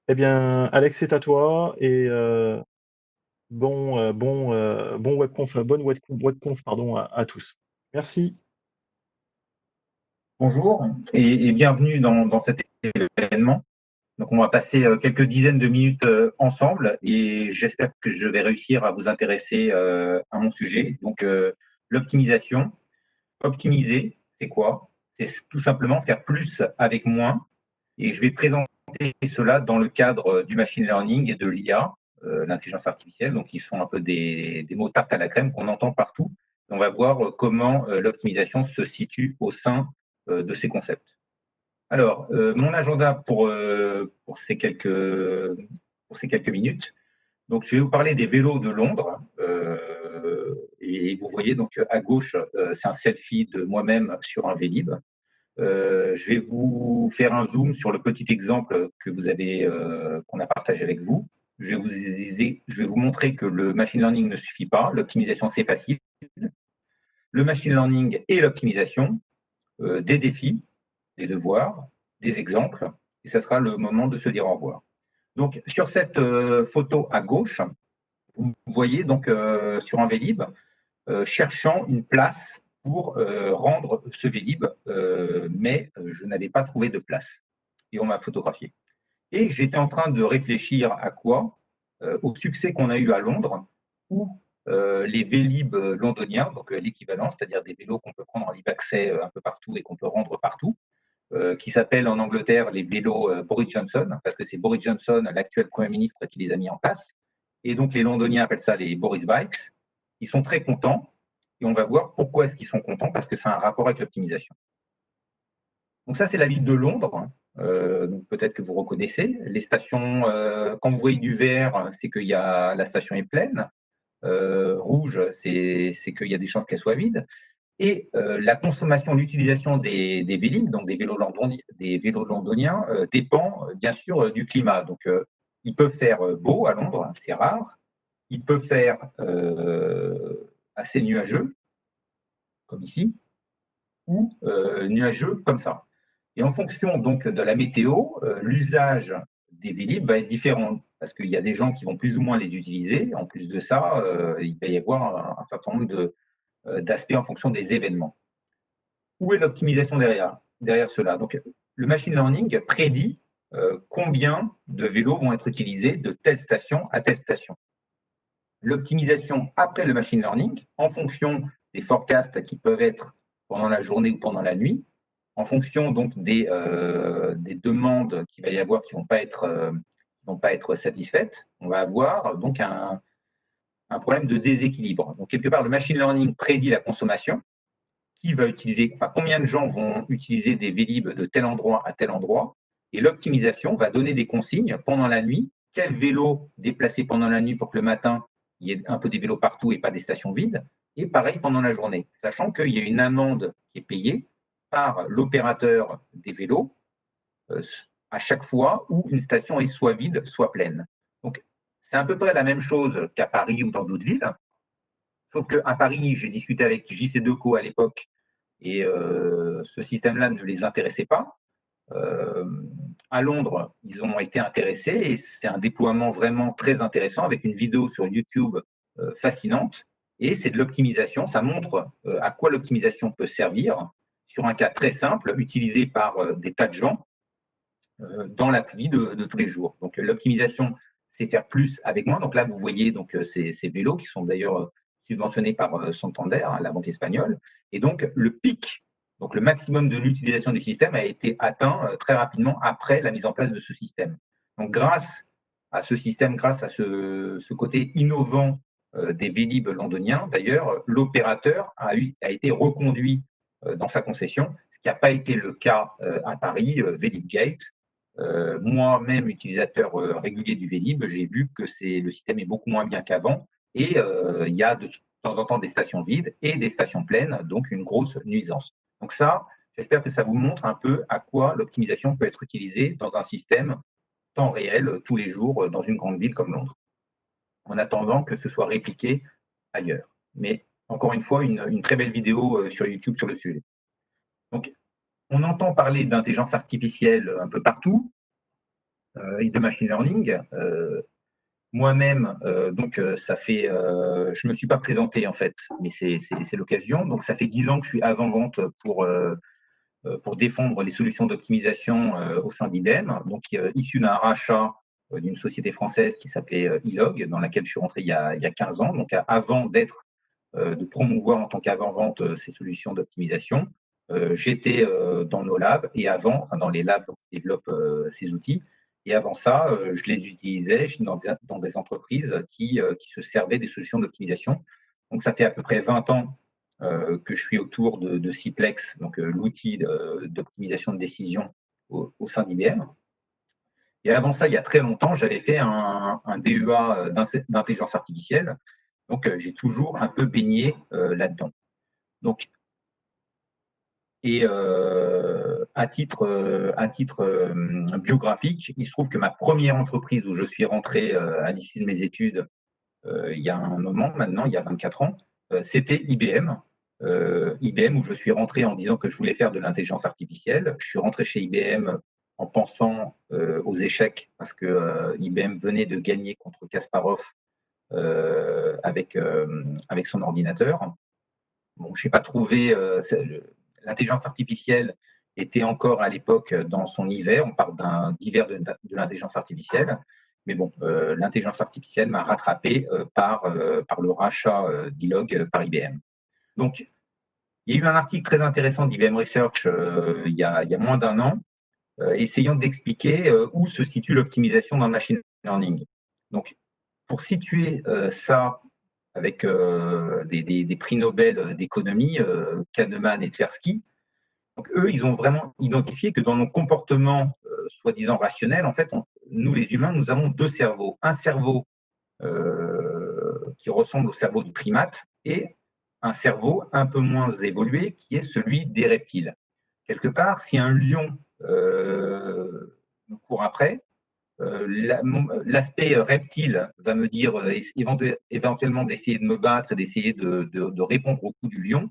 Eh bien, Alex, c'est à toi et bon webconf, bonne webconf, pardon, à tous. Merci. Bonjour et bienvenue dans cet événement. Donc, on va passer quelques dizaines de minutes ensemble et j'espère que je vais réussir à vous intéresser à mon sujet. Donc, l'optimisation. Optimiser, c'est quoi? C'est tout simplement faire plus avec moins. Et je vais présenter cela dans le cadre du machine learning et de l'IA, l'intelligence artificielle. Donc, ils sont un peu des mots tarte à la crème qu'on entend partout. On va voir comment l'optimisation se situe au sein de ces concepts. Alors, mon agenda pour ces quelques minutes. Donc, je vais vous parler des vélos de Londres. Et vous voyez donc à gauche, c'est un selfie de moi-même sur un Vélib. Je vais vous faire un zoom sur le petit exemple que vous avez, qu'on a partagé avec vous. Je vais vous montrer que le machine learning ne suffit pas. L'optimisation, c'est facile. Le machine learning et l'optimisation, des défis, des devoirs, des exemples, et ça sera le moment de se dire au revoir. Donc, sur cette photo à gauche, vous voyez donc sur un Vélib, cherchant une place pour rendre ce Vélib, mais je n'avais pas trouvé de place. Et on m'a photographié. Et j'étais en train de réfléchir à quoi? Au succès qu'on a eu à Londres, où les Vélib londoniens, donc l'équivalent, c'est-à-dire des vélos qu'on peut prendre en libre accès un peu partout et qu'on peut rendre partout, qui s'appellent en Angleterre les vélos Boris Johnson, parce que c'est Boris Johnson, l'actuel Premier ministre, qui les a mis en place. Et donc les Londoniens appellent ça les Boris Bikes. Ils sont très contents et on va voir pourquoi est-ce qu'ils sont contents, parce que c'est un rapport avec l'optimisation. Donc ça, c'est la ville de Londres. Peut-être que vous reconnaissez. Les stations, quand vous voyez du vert, c'est que la station est pleine. Rouge, c'est qu'il y a des chances qu'elle soit vide. Et la consommation, l'utilisation des Vélib, donc des vélos londoniens, dépend bien sûr du climat. Donc, il peut faire beau à Londres, c'est rare. Il peut faire assez nuageux, comme ici, ou nuageux comme ça. Et en fonction donc de la météo, l'usage des Vélib va être différent parce qu'il y a des gens qui vont plus ou moins les utiliser. En plus de ça, il va y avoir un certain nombre d'aspects en fonction des événements. Où est l'optimisation derrière cela? Donc, le machine learning prédit combien de vélos vont être utilisés de telle station à telle station. L'optimisation après le machine learning, en fonction des forecasts qui peuvent être pendant la journée ou pendant la nuit, en fonction donc des demandes qu'il va y avoir qui ne vont pas être satisfaites, on va avoir donc un problème de déséquilibre. Donc, quelque part, le machine learning prédit la consommation, qui va utiliser, enfin, combien de gens vont utiliser des Vélib de tel endroit à tel endroit. Et l'optimisation va donner des consignes pendant la nuit. Quel vélo déplacer pendant la nuit pour que le matin, il y ait un peu des vélos partout et pas des stations vides. Et pareil pendant la journée, sachant qu'il y a une amende qui est payée par l'opérateur des vélos à chaque fois où une station est soit vide, soit pleine. Donc, c'est à peu près la même chose qu'à Paris ou dans d'autres villes. Sauf qu'à Paris, j'ai discuté avec JC Decaux à l'époque et ce système-là ne les intéressait pas. Euh, à Londres, ils ont été intéressés et c'est un déploiement vraiment très intéressant avec une vidéo sur YouTube fascinante. Et c'est de l'optimisation. Ça montre à quoi l'optimisation peut servir sur un cas très simple utilisé par des tas de gens dans la vie de tous les jours. Donc l'optimisation, c'est faire plus avec moins. Donc là, vous voyez donc ces vélos qui sont d'ailleurs subventionnés par Santander, la banque espagnole. Et donc le pic, donc le maximum de l'utilisation du système a été atteint très rapidement après la mise en place de ce système. Donc grâce à ce système, grâce à ce côté innovant des Vélib londoniens, d'ailleurs, l'opérateur a été reconduit dans sa concession, ce qui n'a pas été le cas à Paris, Vélib-Gate. Moi-même, utilisateur régulier du Vélib, j'ai vu que le système est beaucoup moins bien qu'avant et il y a de temps en temps des stations vides et des stations pleines, donc une grosse nuisance. Donc ça, j'espère que ça vous montre un peu à quoi l'optimisation peut être utilisée dans un système temps réel, tous les jours, dans une grande ville comme Londres, en attendant que ce soit répliqué ailleurs. Mais encore une fois, une très belle vidéo sur YouTube sur le sujet. Donc, on entend parler d'intelligence artificielle un peu partout. et de machine learning. Moi-même, ça fait, je me suis pas présenté en fait, mais c'est l'occasion. Donc ça fait 10 ans que je suis avant-vente pour défendre les solutions d'optimisation au sein d'IBM, donc issu d'un rachat d'une société française qui s'appelait Ilog, dans laquelle je suis rentré il y a 15 ans, donc avant de promouvoir en tant qu'avant-vente ces solutions d'optimisation. J'étais dans nos labs et avant, enfin dans les labs qui développent ces outils. Et avant ça, je les utilisais dans des entreprises qui se servaient des solutions d'optimisation. Donc ça fait à peu près 20 ans que je suis autour de Ciplex, donc l'outil d'optimisation de décision au sein d'IBM. Et avant ça, il y a très longtemps, j'avais fait un DEA d'intelligence artificielle. Donc, j'ai toujours un peu baigné là-dedans. Donc, et à titre biographique, il se trouve que ma première entreprise où je suis rentré à l'issue de mes études, il y a un moment maintenant, il y a 24 ans, c'était IBM. IBM où je suis rentré en disant que je voulais faire de l'intelligence artificielle. Je suis rentré chez IBM en pensant aux échecs parce que IBM venait de gagner contre Kasparov avec son ordinateur. Bon, je n'ai pas trouvé. L'intelligence artificielle était encore à l'époque dans son hiver. On parle d'un hiver de l'intelligence artificielle. Mais bon, l'intelligence artificielle m'a rattrapé par le rachat d'Ilog par IBM. Donc, il y a eu un article très intéressant d'IBM Research il y a moins d'un an, essayant d'expliquer où se situe l'optimisation dans le machine learning. Donc, pour situer ça avec des prix Nobel d'économie, Kahneman et Tversky, donc eux, ils ont vraiment identifié que dans nos comportements soi-disant rationnels, en fait, nous les humains, nous avons deux cerveaux. Un cerveau qui ressemble au cerveau du primate et un cerveau un peu moins évolué qui est celui des reptiles. Quelque part, si un lion nous court après, l'aspect reptile va me dire éventuellement d'essayer de me battre et d'essayer de répondre au coup du lion.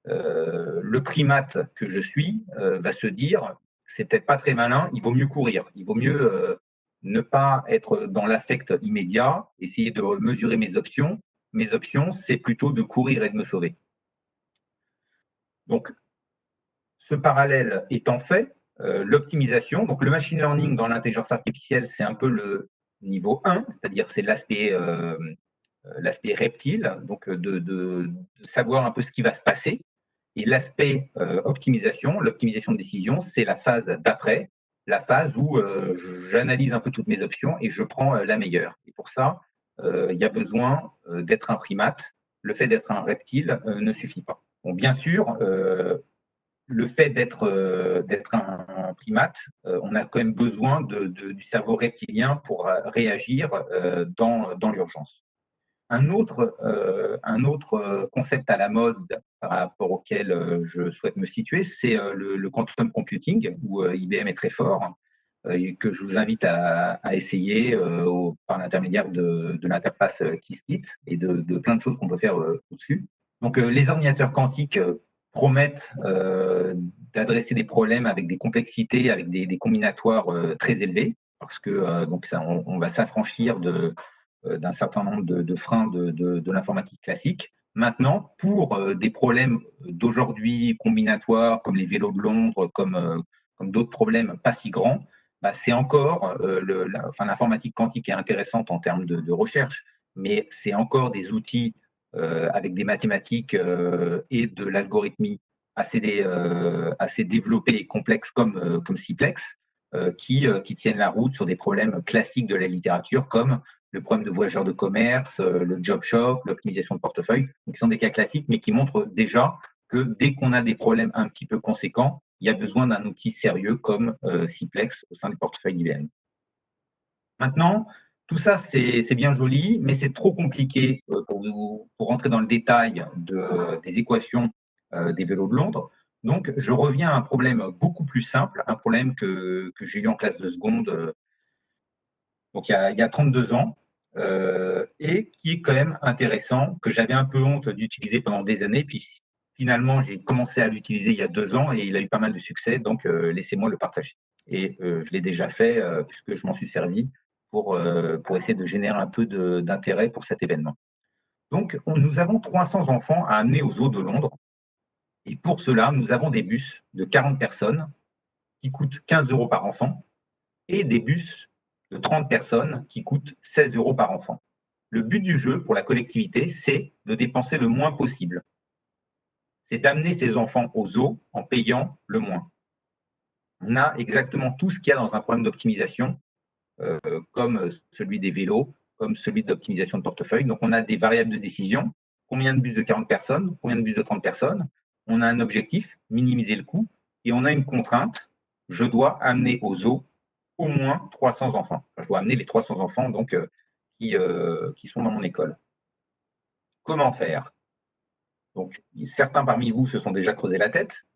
Le primate que je suis va se dire c'est peut-être pas très malin, il vaut mieux courir, il vaut mieux ne pas être dans l'affect immédiat, essayer de mesurer mes options. Mes options, c'est plutôt de courir et de me sauver. Donc, ce parallèle étant fait, l'optimisation, donc le machine learning dans l'intelligence artificielle, c'est un peu le niveau 1, c'est-à-dire c'est l'aspect reptile, donc de savoir un peu ce qui va se passer. Et l'aspect optimisation, l'optimisation de décision, c'est la phase d'après, la phase où j'analyse un peu toutes mes options et je prends la meilleure. Et pour ça, il y a besoin d'être un primate. Le fait d'être un reptile ne suffit pas. Bon, bien sûr, le fait d'être un primate, on a quand même besoin du cerveau reptilien pour réagir dans l'urgence. Un autre concept à la mode par rapport auquel je souhaite me situer, c'est le quantum computing, où IBM est très fort, et que je vous invite à essayer par l'intermédiaire de l'interface Qiskit et de plein de choses qu'on peut faire au-dessus. Donc, les ordinateurs quantiques promettent d'adresser des problèmes avec des complexités, avec des combinatoires très élevés, parce que donc on va s'affranchir d'un certain nombre de freins de l'informatique classique. Maintenant, pour des problèmes d'aujourd'hui combinatoires, comme les vélos de Londres, comme d'autres problèmes pas si grands, bah, c'est encore, l'informatique quantique est intéressante en termes de recherche, mais c'est encore des outils avec des mathématiques et de l'algorithmie assez développés et complexes comme Ciplex, qui tiennent la route sur des problèmes classiques de la littérature, comme le problème de voyageurs de commerce, le job shop, l'optimisation de portefeuille, qui sont des cas classiques, mais qui montrent déjà que dès qu'on a des problèmes un petit peu conséquents, il y a besoin d'un outil sérieux comme Ciplex au sein du portefeuille d'IBM. Maintenant, tout ça, c'est bien joli, mais c'est trop compliqué pour rentrer dans le détail des équations des vélos de Londres. Donc, je reviens à un problème beaucoup plus simple, un problème que j'ai eu en classe de seconde donc il y a 32 ans, et qui est quand même intéressant, que j'avais un peu honte d'utiliser pendant des années, puis finalement, j'ai commencé à l'utiliser il y a 2 ans et il a eu pas mal de succès, donc laissez-moi le partager. Et je l'ai déjà fait puisque je m'en suis servi pour essayer de générer un peu d'intérêt pour cet événement. Donc, nous avons 300 enfants à amener aux Eaux de Londres. Et pour cela, nous avons des bus de 40 personnes qui coûtent 15 € par enfant et des bus de 30 personnes qui coûtent 16 € par enfant. Le but du jeu pour la collectivité, c'est de dépenser le moins possible. C'est d'amener ces enfants aux eaux en payant le moins. On a exactement tout ce qu'il y a dans un problème d'optimisation, comme celui des vélos, comme celui d'optimisation de portefeuille. Donc, on a des variables de décision. Combien de bus de 40 personnes? Combien de bus de 30 personnes? On a un objectif, minimiser le coût, et on a une contrainte. Je dois amener aux eaux au moins 300 enfants. Enfin, je dois amener les 300 enfants donc, qui sont dans mon école. Comment faire? Donc, certains parmi vous se sont déjà creusé la tête.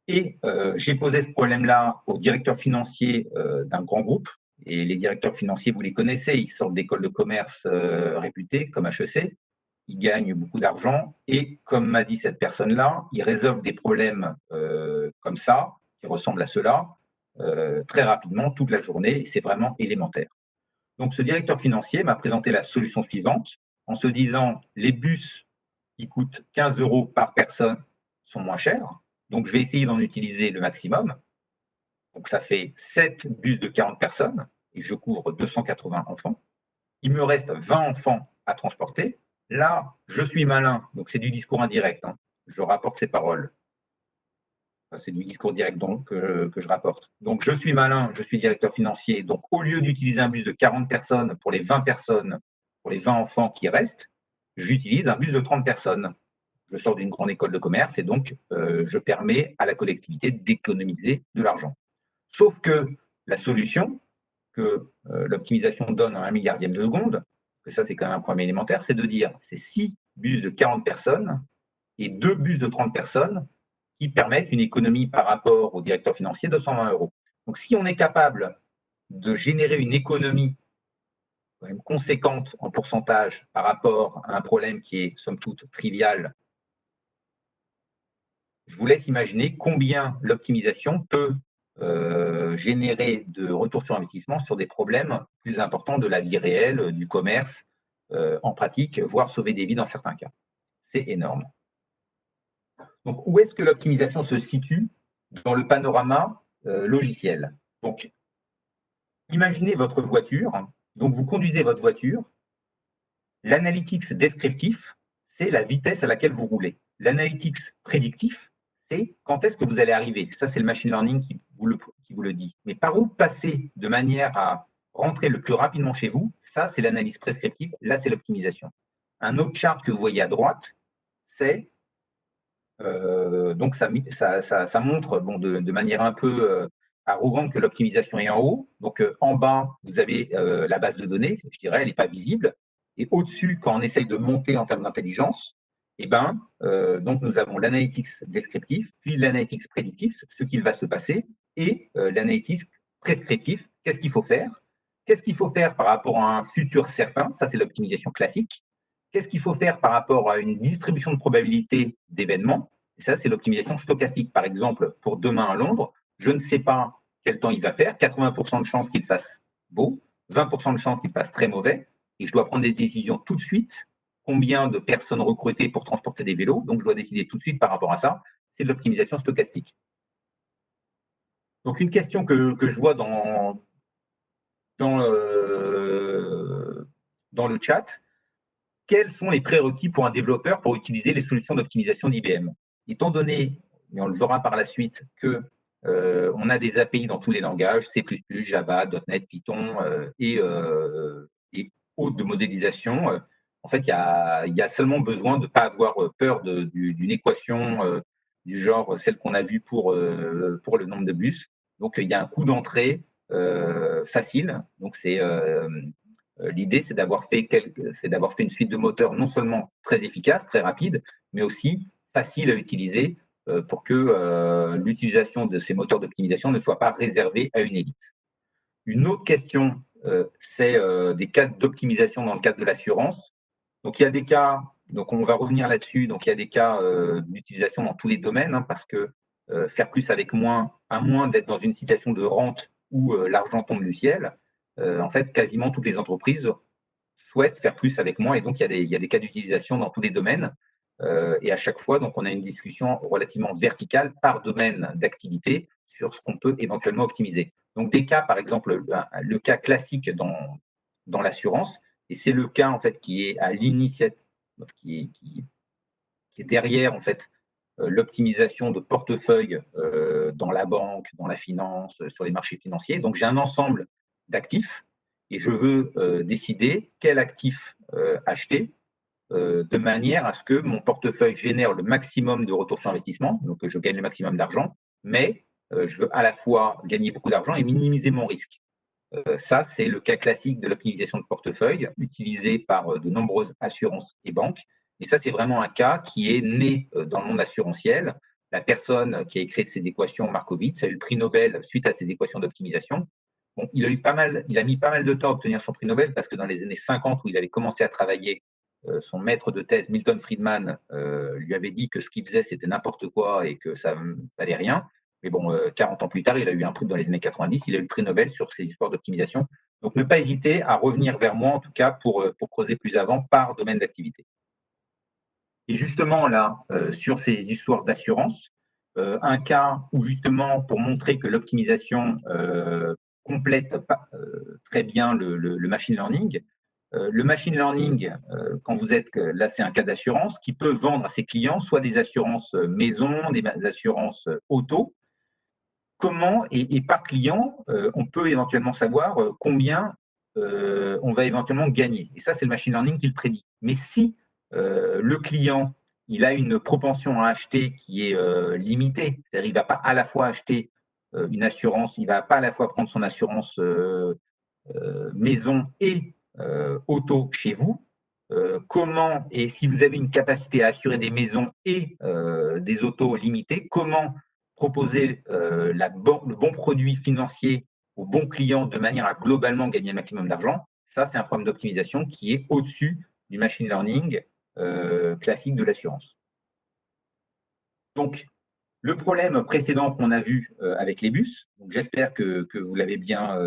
Et j'ai posé ce problème-là au directeur financier d'un grand groupe. Et les directeurs financiers, vous les connaissez, ils sortent d'écoles de commerce réputées comme HEC. Ils gagnent beaucoup d'argent. Et comme m'a dit cette personne-là, ils résolvent des problèmes comme ça, qui ressemblent à cela, très rapidement, toute la journée. Et c'est vraiment élémentaire. Donc, ce directeur financier m'a présenté la solution suivante en se disant les bus qui coûtent 15 € par personne sont moins chers. Donc, je vais essayer d'en utiliser le maximum. Donc, ça fait 7 bus de 40 personnes et je couvre 280 enfants. Il me reste 20 enfants à transporter. Là, je suis malin. Donc, c'est du discours indirect. Je rapporte ces paroles. C'est du discours direct donc, que je rapporte. Donc, je suis malin, je suis directeur financier. Donc, au lieu d'utiliser un bus de 40 personnes pour les 20 personnes, pour les 20 enfants qui restent, j'utilise un bus de 30 personnes. Je sors d'une grande école de commerce et donc je permets à la collectivité d'économiser de l'argent. Sauf que la solution que l'optimisation donne en 1 milliardième de seconde, parce que ça c'est quand même un problème élémentaire, c'est de dire c'est 6 bus de 40 personnes et 2 bus de 30 personnes qui permettent une économie par rapport au directeur financier de 120 €. Donc si on est capable de générer une économie quand même conséquente en pourcentage par rapport à un problème qui est somme toute trivial, je vous laisse imaginer combien l'optimisation peut générer de retour sur investissement sur des problèmes plus importants de la vie réelle, du commerce, en pratique, voire sauver des vies dans certains cas. C'est énorme. Donc, où est-ce que l'optimisation se situe dans le panorama logiciel? Donc, imaginez votre voiture. Donc, vous conduisez votre voiture. L'analytics descriptif, c'est la vitesse à laquelle vous roulez. L'analytics prédictif, c'est quand est-ce que vous allez arriver. Ça, c'est le machine learning qui vous le dit. Mais par où passer de manière à rentrer le plus rapidement chez vous, ça, c'est l'analyse prescriptive. Là, c'est l'optimisation. Un autre chart que vous voyez à droite, c'est donc ça montre de manière un peu arrogante que l'optimisation est en haut. Donc en bas, vous avez la base de données, je dirais, elle n'est pas visible. Et au-dessus, quand on essaye de monter en termes d'intelligence, donc nous avons l'analytics descriptif, puis l'analytics prédictif, ce qu'il va se passer, et l'analytics prescriptif, qu'est-ce qu'il faut faire? Qu'est-ce qu'il faut faire par rapport à un futur certain? Ça, c'est l'optimisation classique. Qu'est-ce qu'il faut faire par rapport à une distribution de probabilité d'événements? Ça, c'est l'optimisation stochastique. Par exemple, pour demain à Londres, je ne sais pas quel temps il va faire, 80% de chances qu'il fasse beau, 20% de chances qu'il fasse très mauvais, et je dois prendre des décisions tout de suite. Combien de personnes recruter pour transporter des vélos? Donc, je dois décider tout de suite par rapport à ça. C'est de l'optimisation stochastique. Donc, une question que je vois dans le chat, quels sont les prérequis pour un développeur pour utiliser les solutions d'optimisation d'IBM? Étant donné, et on le verra par la suite, qu'on a des API dans tous les langages, C++, Java, .NET, Python et autres de modélisation, en fait, il y a seulement besoin de ne pas avoir peur d'une équation du genre celle qu'on a vue pour le nombre de bus. Donc, il y a un coût d'entrée facile. Donc, l'idée, c'est d'avoir fait une suite de moteurs non seulement très efficace, très rapide, mais aussi facile à utiliser pour que l'utilisation de ces moteurs d'optimisation ne soit pas réservée à une élite. Une autre question, c'est des cas d'optimisation dans le cadre de l'assurance. Donc, il y a des cas, donc on va revenir là-dessus, donc il y a des cas d'utilisation dans tous les domaines, parce que faire plus avec moins, à moins d'être dans une situation de rente où l'argent tombe du ciel. En fait, quasiment toutes les entreprises souhaitent faire plus avec moins, et donc il y a des cas d'utilisation dans tous les domaines. Et à chaque fois, donc, on a une discussion relativement verticale par domaine d'activité sur ce qu'on peut éventuellement optimiser. Donc, des cas, par exemple, le cas classique dans l'assurance, et c'est le cas en fait qui est à l'initiative, qui est derrière en fait l'optimisation de portefeuille dans la banque, dans la finance, sur les marchés financiers. Donc, j'ai un ensemble d'actifs et je veux décider quel actif acheter de manière à ce que mon portefeuille génère le maximum de retour sur investissement, donc que je gagne le maximum d'argent, mais je veux à la fois gagner beaucoup d'argent et minimiser mon risque. Ça, c'est le cas classique de l'optimisation de portefeuille utilisé par de nombreuses assurances et banques. Et ça, c'est vraiment un cas qui est né dans le monde assurantiel. La personne qui a écrit ces équations, Markowitz, a eu le prix Nobel suite à ces équations d'optimisation. Bon, il a mis pas mal de temps à obtenir son prix Nobel parce que dans les années 50, où il avait commencé à travailler, son maître de thèse, Milton Friedman, lui avait dit que ce qu'il faisait, c'était n'importe quoi et que ça ne valait rien. Mais bon, 40 ans plus tard, il a eu un prix dans les années 90, il a eu le prix Nobel sur ces histoires d'optimisation. Donc, ne pas hésiter à revenir vers moi, en tout cas, pour creuser plus avant par domaine d'activité. Et justement, là, sur ces histoires d'assurance, un cas où, justement, pour montrer que l'optimisation complète très bien le machine learning, le machine learning, quand vous êtes, là c'est un cas d'assurance, qui peut vendre à ses clients soit des assurances maison, des assurances auto. Comment, et par client, on peut éventuellement savoir combien on va éventuellement gagner. Et ça, c'est le machine learning qui le prédit. Mais si le client, il a une propension à acheter qui est limitée, c'est-à-dire il ne va pas à la fois acheter une assurance, il ne va pas à la fois prendre son assurance maison et auto chez vous, comment, et si vous avez une capacité à assurer des maisons et des autos limitées, comment proposer le bon produit financier au bon client de manière à globalement gagner le maximum d'argent. Ça, c'est un problème d'optimisation qui est au-dessus du machine learning classique de l'assurance. Donc, le problème précédent qu'on a vu avec les bus, j'espère que vous l'avez bien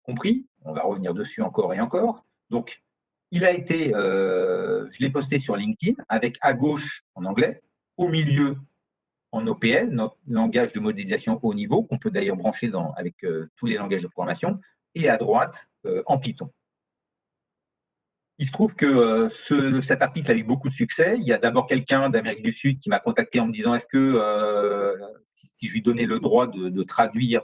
compris, on va revenir dessus encore et encore. Donc, il a été, je l'ai posté sur LinkedIn, avec à gauche en anglais, au milieu en OPL, notre langage de modélisation haut niveau, qu'on peut d'ailleurs brancher avec tous les langages de programmation, et à droite en Python. Il se trouve que cet article a eu beaucoup de succès. Il y a d'abord quelqu'un d'Amérique du Sud qui m'a contacté en me disant est-ce que si je lui donnais le droit de traduire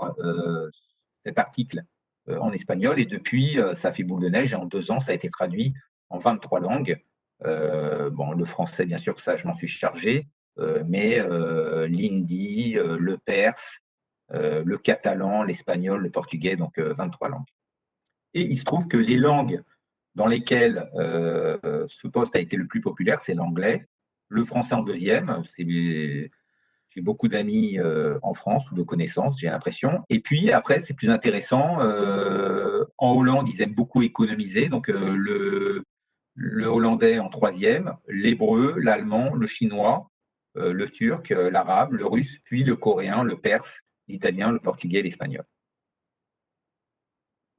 cet article en espagnol, et depuis, ça fait boule de neige, et en 2 ans, ça a été traduit en 23 langues. Bon, le français, bien sûr que ça, je m'en suis chargé, mais l'hindi, le perse, le catalan, l'espagnol, le portugais, donc 23 langues. Et il se trouve que les langues dans lesquelles ce poste a été le plus populaire, c'est l'anglais, le français en deuxième. J'ai beaucoup d'amis en France ou de connaissances, j'ai l'impression. Et puis après, c'est plus intéressant. En Hollande, ils aiment beaucoup économiser, donc le hollandais en troisième, l'hébreu, l'allemand, le chinois, le turc, l'arabe, le russe, puis le coréen, le perse, l'italien, le portugais, l'espagnol.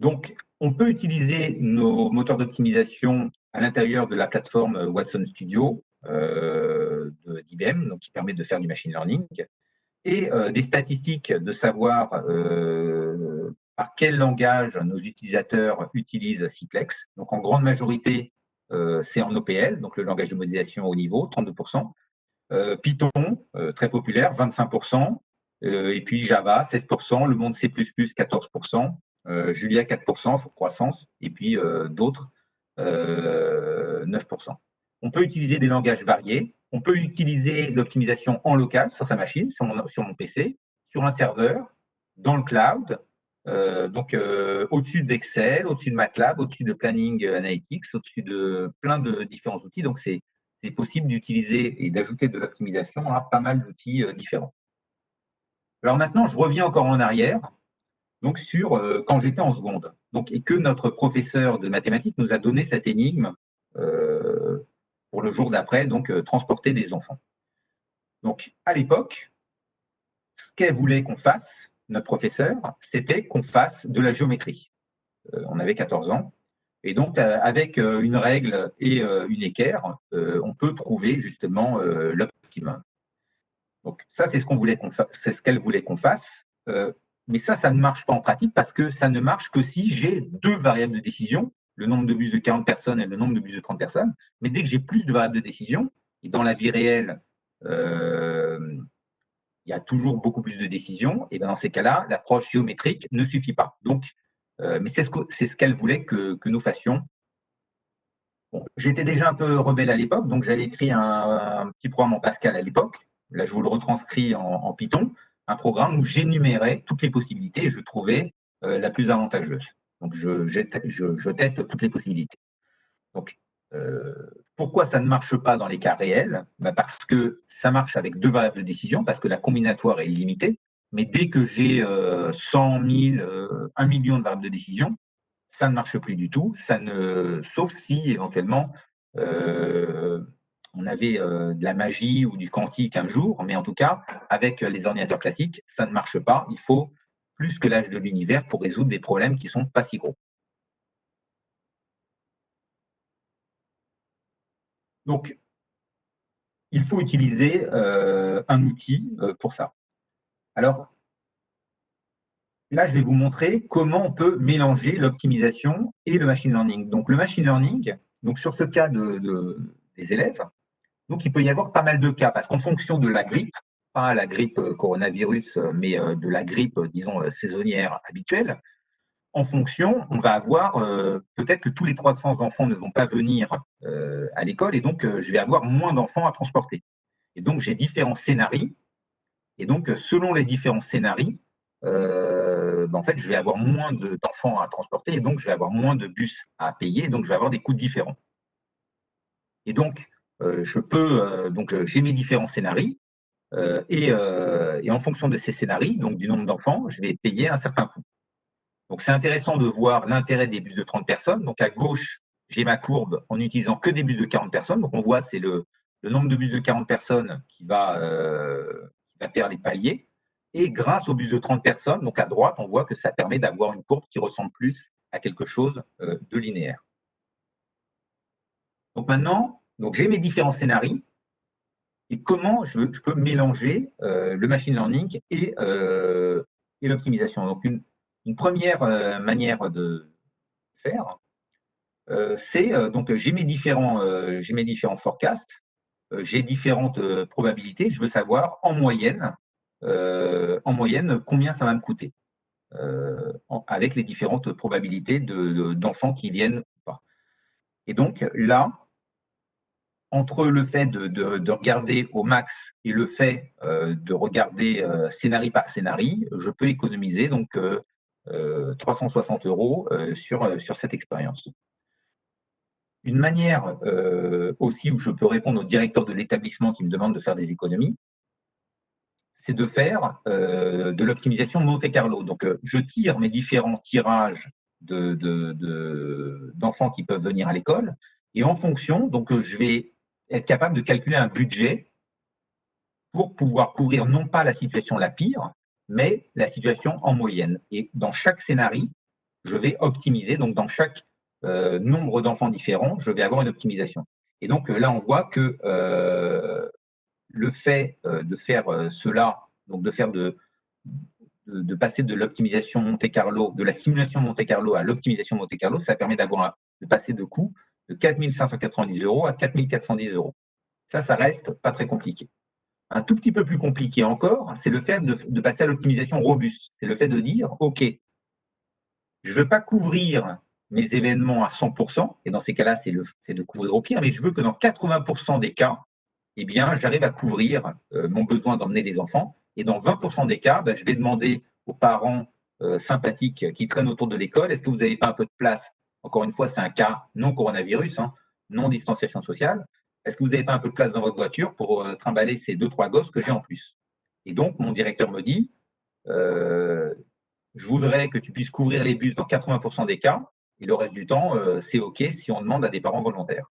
Donc, on peut utiliser nos moteurs d'optimisation à l'intérieur de la plateforme Watson Studio d'IBM, donc qui permet de faire du machine learning, et des statistiques de savoir par quel langage nos utilisateurs utilisent Ciplex. Donc, en grande majorité, c'est en OPL, donc le langage de modélisation haut niveau, 32%. Python, très populaire, 25%. Et puis Java, 16%. Le monde C++, 14%. Julia, 4% pour croissance, et puis d'autres, 9%. On peut utiliser des langages variés. On peut utiliser l'optimisation en local sur sa machine, sur mon PC, sur un serveur, dans le cloud, donc au-dessus d'Excel, au-dessus de MATLAB, au-dessus de Planning Analytics, au-dessus de plein de différents outils. Donc, c'est possible d'utiliser et d'ajouter de l'optimisation à pas mal d'outils différents. Alors maintenant, je reviens encore en arrière, donc sur quand j'étais en seconde, donc, et que notre professeur de mathématiques nous a donné cette énigme pour le jour d'après, donc transporter des enfants. Donc, à l'époque, ce qu'elle voulait qu'on fasse, notre professeur, c'était qu'on fasse de la géométrie. On avait 14 ans. Et donc, avec une règle et une équerre, on peut trouver justement l'optimum. Donc, ça, c'est ce qu'on voulait qu'on fasse, c'est ce qu'elle voulait qu'on fasse. Mais ça ne marche pas en pratique parce que ça ne marche que si j'ai deux variables de décision, le nombre de bus de 40 personnes et le nombre de bus de 30 personnes. Mais dès que j'ai plus de variables de décision, et dans la vie réelle, il y a toujours beaucoup plus de décisions, et dans ces cas-là, l'approche géométrique ne suffit pas. Donc, mais c'est ce qu'elle voulait que nous fassions. Bon, j'étais déjà un peu rebelle à l'époque, donc j'avais écrit un petit programme en Pascal à l'époque. Là, je vous le retranscris en Python, un programme où j'énumérais toutes les possibilités et je trouvais la plus avantageuse. Donc, je teste toutes les possibilités. Donc, pourquoi ça ne marche pas dans les cas réels? Parce que ça marche avec deux variables de décision, parce que la combinatoire est limitée. Mais dès que j'ai 100 000, 1 million de variables de décision, ça ne marche plus du tout, sauf si éventuellement on avait de la magie ou du quantique un jour, mais en tout cas, avec les ordinateurs classiques, ça ne marche pas. Il faut plus que l'âge de l'univers pour résoudre des problèmes qui ne sont pas si gros. Donc, il faut utiliser un outil pour ça. Alors, là, je vais vous montrer comment on peut mélanger l'optimisation et le machine learning. Donc, le machine learning, donc sur ce cas des élèves, donc il peut y avoir pas mal de cas, parce qu'en fonction de la grippe, pas la grippe coronavirus, mais de la grippe, disons, saisonnière habituelle, en fonction, on va avoir peut-être que tous les 300 enfants ne vont pas venir à l'école, et donc je vais avoir moins d'enfants à transporter. Et donc, j'ai différents scénarios, et donc, selon les différents scénarios, en fait, je vais avoir moins d'enfants à transporter, et donc je vais avoir moins de bus à payer, et donc je vais avoir des coûts différents. Et donc, j'ai mes différents scénarios, et en fonction de ces scénarios, donc du nombre d'enfants, je vais payer un certain coût. Donc, c'est intéressant de voir l'intérêt des bus de 30 personnes. Donc, à gauche, j'ai ma courbe en utilisant que des bus de 40 personnes. Donc, on voit, c'est le nombre de bus de 40 personnes qui va faire les paliers. Et grâce aux bus de 30 personnes, donc à droite, on voit que ça permet d'avoir une courbe qui ressemble plus à quelque chose de linéaire. Donc maintenant, j'ai mes différents scénarios et comment je peux mélanger le machine learning et l'optimisation. Donc une première manière de faire, c'est donc j'ai mes différents forecasts, j'ai différentes probabilités. Je veux savoir en moyenne combien ça va me coûter avec les différentes probabilités d'enfants qui viennent ou pas. Et donc là, entre le fait de regarder au max et le fait de regarder scénario par scénario, je peux économiser donc 360 € sur cette expérience. Une manière aussi où je peux répondre au directeur de l'établissement qui me demande de faire des économies, c'est de faire de l'optimisation Monte-Carlo. Donc, je tire mes différents tirages d'enfants qui peuvent venir à l'école, et en fonction, donc je vais être capable de calculer un budget pour pouvoir couvrir non pas la situation la pire, mais la situation en moyenne. Et dans chaque scénario, je vais optimiser. Donc, dans chaque nombre d'enfants différents, je vais avoir une optimisation. Et donc, là, on voit que le fait de faire cela, donc de passer de l'optimisation Monte-Carlo, de la simulation Monte-Carlo à l'optimisation Monte-Carlo, ça permet de passer de coût de 4 590 € à 4 410 €. Ça reste pas très compliqué. Un tout petit peu plus compliqué encore, c'est le fait de passer à l'optimisation robuste. C'est le fait de dire, OK, je ne veux pas couvrir mes événements à 100%, et dans ces cas-là, c'est de couvrir au pire, mais je veux que dans 80% des cas, eh bien, j'arrive à couvrir mon besoin d'emmener les enfants. Et dans 20% des cas, je vais demander aux parents sympathiques qui traînent autour de l'école, est-ce que vous n'avez pas un peu de place? Encore une fois, c'est un cas non coronavirus, non distanciation sociale. Est-ce que vous n'avez pas un peu de place dans votre voiture pour trimballer ces 2-3 gosses que j'ai en plus? Et donc, mon directeur me dit, je voudrais que tu puisses couvrir les bus dans 80% des cas, et le reste du temps, c'est OK si on demande à des parents volontaires.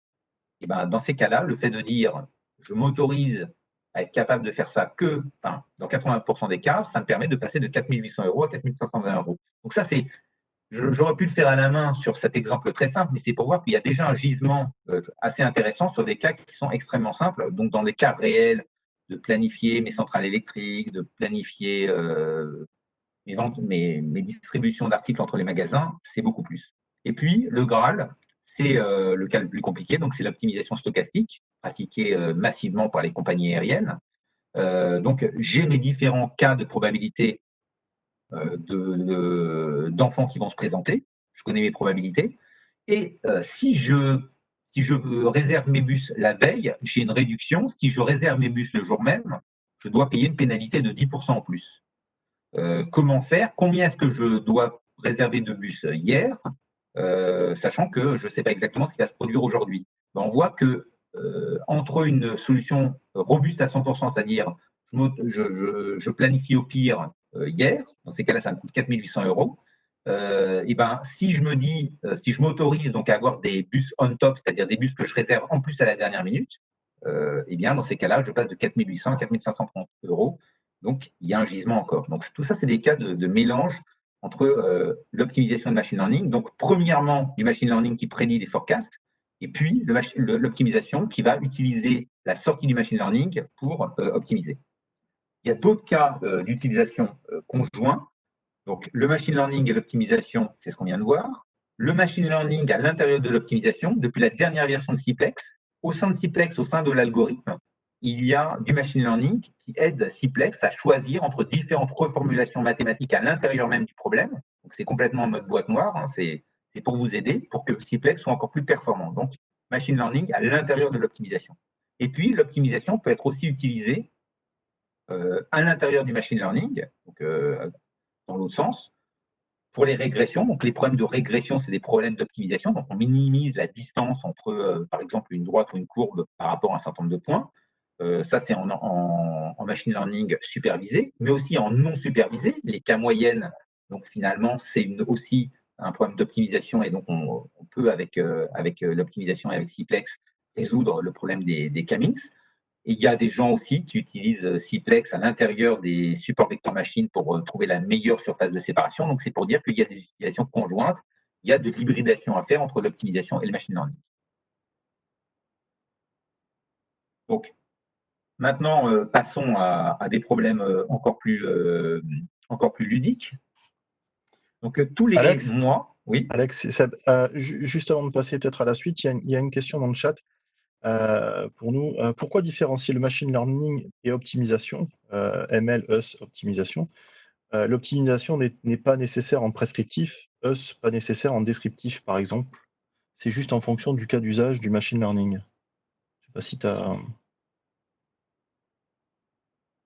Et dans ces cas-là, le fait de dire je m'autorise à être capable de faire ça dans 80% des cas, ça me permet de passer de 4 800 € à 4 520 €. Donc ça, j'aurais pu le faire à la main sur cet exemple très simple, mais c'est pour voir qu'il y a déjà un gisement assez intéressant sur des cas qui sont extrêmement simples. Donc, dans des cas réels, de planifier mes centrales électriques, de planifier mes distributions d'articles entre les magasins, c'est beaucoup plus. Et puis, le Graal, c'est le cas le plus compliqué, donc c'est l'optimisation stochastique, pratiquée massivement par les compagnies aériennes. Donc, j'ai mes différents cas de probabilité d'enfants qui vont se présenter. Je connais mes probabilités. Et si je réserve mes bus la veille, j'ai une réduction. Si je réserve mes bus le jour même, je dois payer une pénalité de 10% en plus. Comment faire? Combien est-ce que je dois réserver de bus hier, sachant que je ne sais pas exactement ce qui va se produire aujourd'hui? On voit que entre une solution robuste à 100%, c'est-à-dire je planifie au pire hier, dans ces cas-là, ça me coûte 4 800 €. Et ben, si je m'autorise donc à avoir des bus on top, c'est-à-dire des bus que je réserve en plus à la dernière minute, et bien dans ces cas-là, je passe de 4 800 à 4 530 €. Donc, il y a un gisement encore. Donc, tout ça, c'est des cas de mélange entre l'optimisation de machine learning. Donc, premièrement, du machine learning qui prédit des forecasts, et puis l'optimisation qui va utiliser la sortie du machine learning pour optimiser. Il y a d'autres cas d'utilisation conjoints. Donc, le machine learning et l'optimisation, c'est ce qu'on vient de voir. Le machine learning à l'intérieur de l'optimisation, depuis la dernière version de Ciplex. Au sein de Ciplex, au sein de l'algorithme, il y a du machine learning qui aide Ciplex à choisir entre différentes reformulations mathématiques à l'intérieur même du problème. Donc, c'est complètement en mode boîte noire. Hein, c'est pour vous aider, pour que Ciplex soit encore plus performant. Donc, machine learning à l'intérieur de l'optimisation. Et puis, l'optimisation peut être aussi utilisée à l'intérieur du machine learning, donc, dans l'autre sens, pour les régressions. Donc, les problèmes de régression, c'est des problèmes d'optimisation. Donc, on minimise la distance entre, par exemple, une droite ou une courbe par rapport à un certain nombre de points. Ça, c'est en machine learning supervisé, mais aussi en non supervisé. Les cas moyennes, donc finalement, c'est aussi un problème d'optimisation, et donc on peut, avec l'optimisation et avec Ciplex, résoudre le problème des K-means. Et il y a des gens aussi qui utilisent Ciplex à l'intérieur des supports vector machine pour trouver la meilleure surface de séparation. Donc, c'est pour dire qu'il y a des utilisations conjointes, il y a de l'hybridation à faire entre l'optimisation et le machine learning. Donc, maintenant, passons à des problèmes encore plus ludiques. Donc, tous les mois… Oui. Alex, juste avant de passer peut-être à la suite, il y a une question dans le chat. Pour nous, pourquoi différencier le machine learning et optimisation, ML, US, optimisation? L'optimisation n'est pas nécessaire en prescriptif, US, pas nécessaire en descriptif, par exemple. C'est juste en fonction du cas d'usage du machine learning. Je ne sais pas si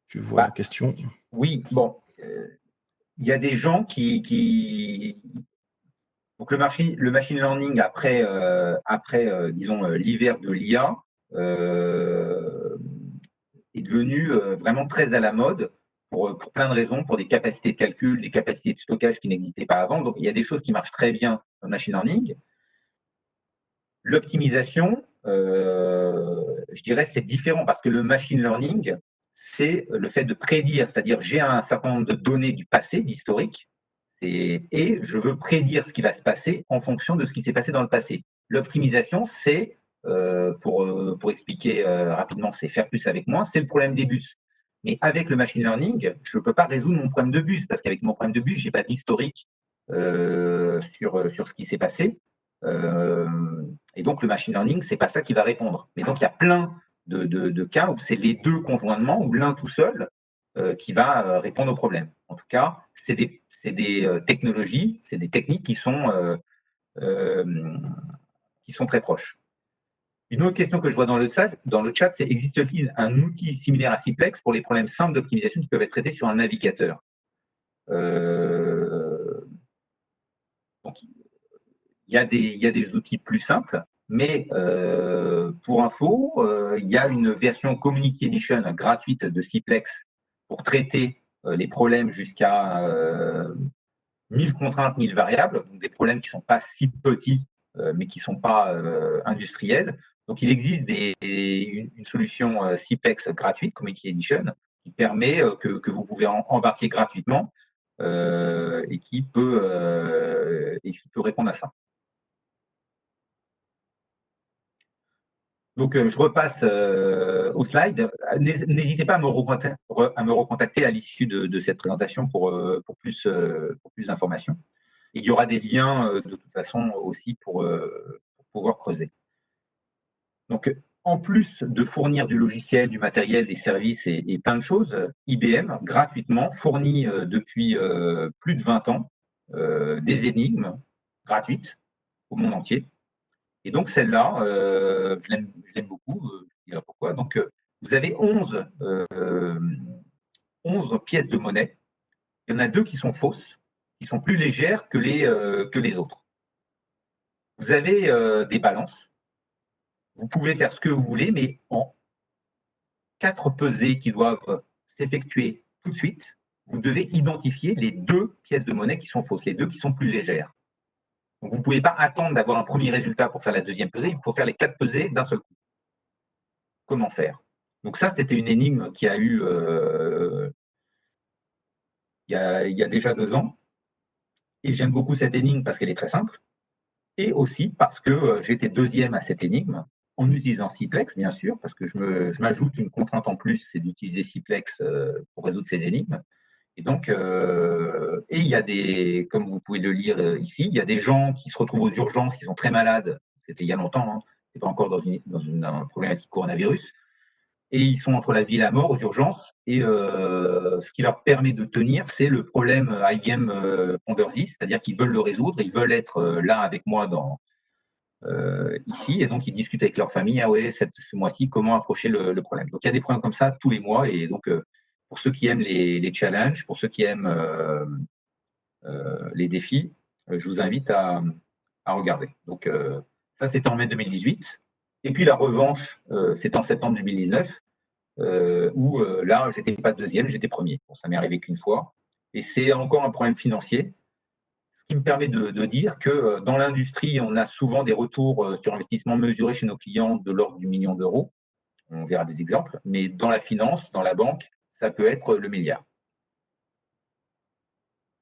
tu vois la question. Oui, bon, il y a des gens qui… Donc, le machine learning, après disons, l'hiver de l'IA, est devenu vraiment très à la mode pour plein de raisons, pour des capacités de calcul, des capacités de stockage qui n'existaient pas avant. Donc, il y a des choses qui marchent très bien dans le machine learning. L'optimisation, je dirais, c'est différent parce que le machine learning, c'est le fait de prédire, c'est-à-dire j'ai un certain nombre de données du passé, d'historique, et je veux prédire ce qui va se passer en fonction de ce qui s'est passé dans le passé. L'optimisation, c'est, pour expliquer rapidement, c'est faire plus avec moins, c'est le problème des bus. Mais avec le machine learning, je ne peux pas résoudre mon problème de bus, parce qu'avec mon problème de bus, je n'ai pas d'historique sur ce qui s'est passé. Et donc, le machine learning, ce n'est pas ça qui va répondre. Mais donc, il y a plein de cas où c'est les deux conjointement, ou l'un tout seul, qui va répondre au problème. En tout cas, c'est des technologies, c'est des techniques qui sont très proches. Une autre question que je vois dans le chat, c'est: existe-t-il un outil similaire à Ciplex pour les problèmes simples d'optimisation qui peuvent être traités sur un navigateur? Donc, il y a des outils plus simples, mais pour info, il y a une version Community Edition gratuite de Ciplex pour traiter les problèmes jusqu'à 1000 contraintes, 1000 variables, donc des problèmes qui ne sont pas si petits, mais qui ne sont pas industriels. Donc, il existe une solution Cplex gratuite, Community Edition, qui permet que vous pouvez embarquer gratuitement et qui peut répondre à ça. Donc, je repasse au slide. N'hésitez pas à me recontacter à l'issue de cette présentation pour plus d'informations. Il y aura des liens de toute façon aussi pour pouvoir creuser. Donc, en plus de fournir du logiciel, du matériel, des services et plein de choses, IBM, gratuitement, fournit depuis plus de 20 ans des énigmes gratuites au monde entier. Et donc, celle-là, je l'aime beaucoup, je vous dirai pourquoi. Donc, vous avez 11 pièces de monnaie. Il y en a 2 qui sont fausses, qui sont plus légères que les autres. Vous avez des balances. Vous pouvez faire ce que vous voulez, mais en 4 pesées qui doivent s'effectuer tout de suite, vous devez identifier les 2 pièces de monnaie qui sont fausses, les 2 qui sont plus légères. Donc, vous ne pouvez pas attendre d'avoir un premier résultat pour faire la deuxième pesée, il faut faire les 4 pesées d'un seul coup. Comment faire? Donc ça, c'était une énigme qui a eu il y a déjà 2 ans. Et j'aime beaucoup cette énigme parce qu'elle est très simple. Et aussi parce que j'étais deuxième à cette énigme en utilisant Cplex, bien sûr, parce que je m'ajoute une contrainte en plus, c'est d'utiliser Cplex pour résoudre ces énigmes. Et donc, il y a comme vous pouvez le lire ici, il y a des gens qui se retrouvent aux urgences, ils sont très malades. C'était il y a longtemps, hein, c'est pas encore dans une problématique coronavirus. Et ils sont entre la vie et la mort aux urgences. Et ce qui leur permet de tenir, c'est le problème IBM Pondersy, c'est-à-dire qu'ils veulent le résoudre, ils veulent être là avec moi ici, et donc ils discutent avec leur famille. Ah ouais, ce mois-ci, comment approcher le problème. Donc il y a des problèmes comme ça tous les mois, et donc pour ceux qui aiment les challenges, pour ceux qui aiment les défis, je vous invite à regarder. Donc ça, c'était en mai 2018. Et puis la revanche, c'est en septembre 2019. Où là, j'étais pas deuxième, j'étais premier. Bon, ça m'est arrivé qu'une fois. Et c'est encore un problème financier, ce qui me permet de dire que dans l'industrie, on a souvent des retours sur investissement mesurés chez nos clients de l'ordre du million d'euros. On verra des exemples. Mais dans la finance, dans la banque, ça peut être le milliard.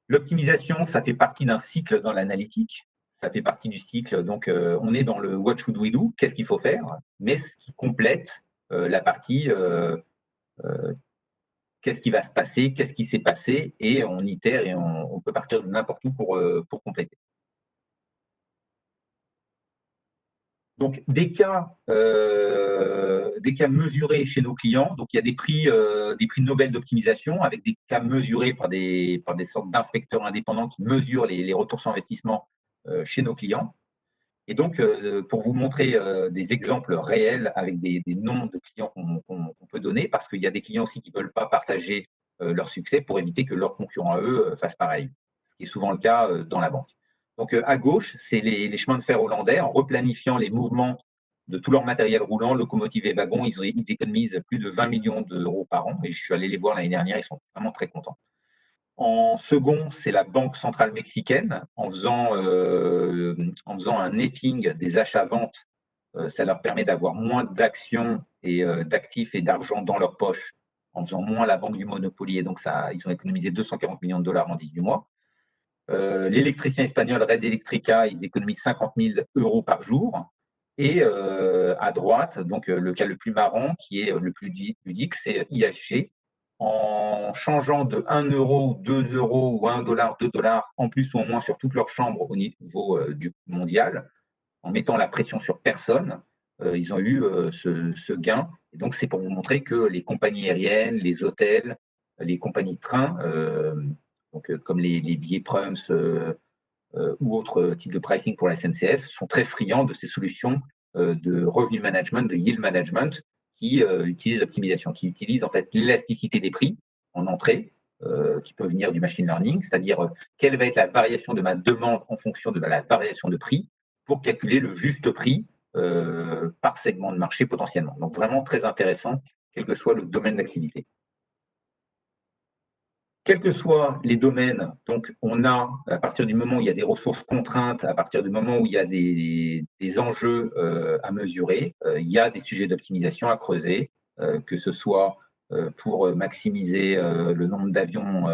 L'optimisation, ça fait partie d'un cycle dans l'analytique. Ça fait partie du cycle. Donc, on est dans le what should we do? Qu'est-ce qu'il faut faire? Mais ce qui complète la partie qu'est-ce qui va se passer, qu'est-ce qui s'est passé, et on itère et on peut partir de n'importe où pour compléter. Donc, des cas mesurés chez nos clients. Donc, il y a des prix Nobel d'optimisation avec des cas mesurés par des sortes d'inspecteurs indépendants qui mesurent les retours sur investissement chez nos clients. Et donc, pour vous montrer des exemples réels avec des noms de clients qu'on peut donner, parce qu'il y a des clients aussi qui ne veulent pas partager leur succès pour éviter que leurs concurrents à eux fassent pareil, ce qui est souvent le cas dans la banque. Donc, à gauche, c'est les chemins de fer hollandais. En replanifiant les mouvements de tout leur matériel roulant, locomotives et wagons, ils économisent plus de 20 millions d'euros par an. Et je suis allé les voir l'année dernière, ils sont vraiment très contents. En second, c'est la Banque centrale mexicaine. En faisant un netting des achats-ventes, ça leur permet d'avoir moins d'actions et d'actifs et d'argent dans leur poche, en faisant moins la banque du Monopoly. Et donc, ils ont économisé 240 millions de dollars en 18 mois. L'électricien espagnol Red Electrica, ils économisent 50 000 euros par jour. Et à droite, donc le cas le plus marrant, qui est le plus ludique, c'est IHG. En changeant de 1 euro, 2 euros ou 1 dollar, 2 dollars en plus ou en moins sur toutes leurs chambres au niveau du mondial, en mettant la pression sur personne, ils ont eu ce gain. Et donc, c'est pour vous montrer que les compagnies aériennes, les hôtels, les compagnies de train, comme les billets Prums ou autres types de pricing pour la SNCF, sont très friands de ces solutions de revenu management, de yield management, qui utilisent l'optimisation, qui utilisent en fait l'élasticité des prix en entrée, qui peut venir du machine learning, c'est-à-dire quelle va être la variation de ma demande en fonction de la variation de prix pour calculer le juste prix par segment de marché potentiellement. Donc vraiment très intéressant, quel que soit le domaine d'activité. quels que soient les domaines, donc on a, à partir du moment où il y a des ressources contraintes, à partir du moment où il y a des enjeux à mesurer, il y a des sujets d'optimisation à creuser, que ce soit pour maximiser le nombre d'avions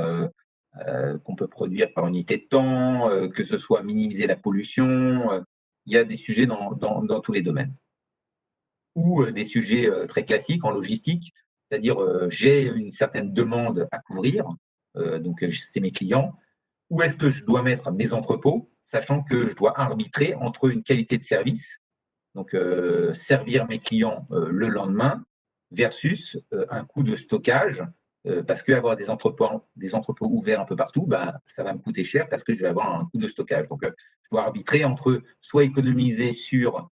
qu'on peut produire par unité de temps, que ce soit minimiser la pollution. Il y a des sujets dans tous les domaines. Ou des sujets très classiques en logistique, c'est-à-dire j'ai une certaine demande à couvrir, donc c'est mes clients. Où est-ce que je dois mettre mes entrepôts, sachant que je dois arbitrer entre une qualité de service, donc servir mes clients le lendemain, versus un coût de stockage, parce qu'avoir des entrepôts ouverts un peu partout, bah, ça va me coûter cher parce que je vais avoir un coût de stockage. Donc, je dois arbitrer entre soit économiser sur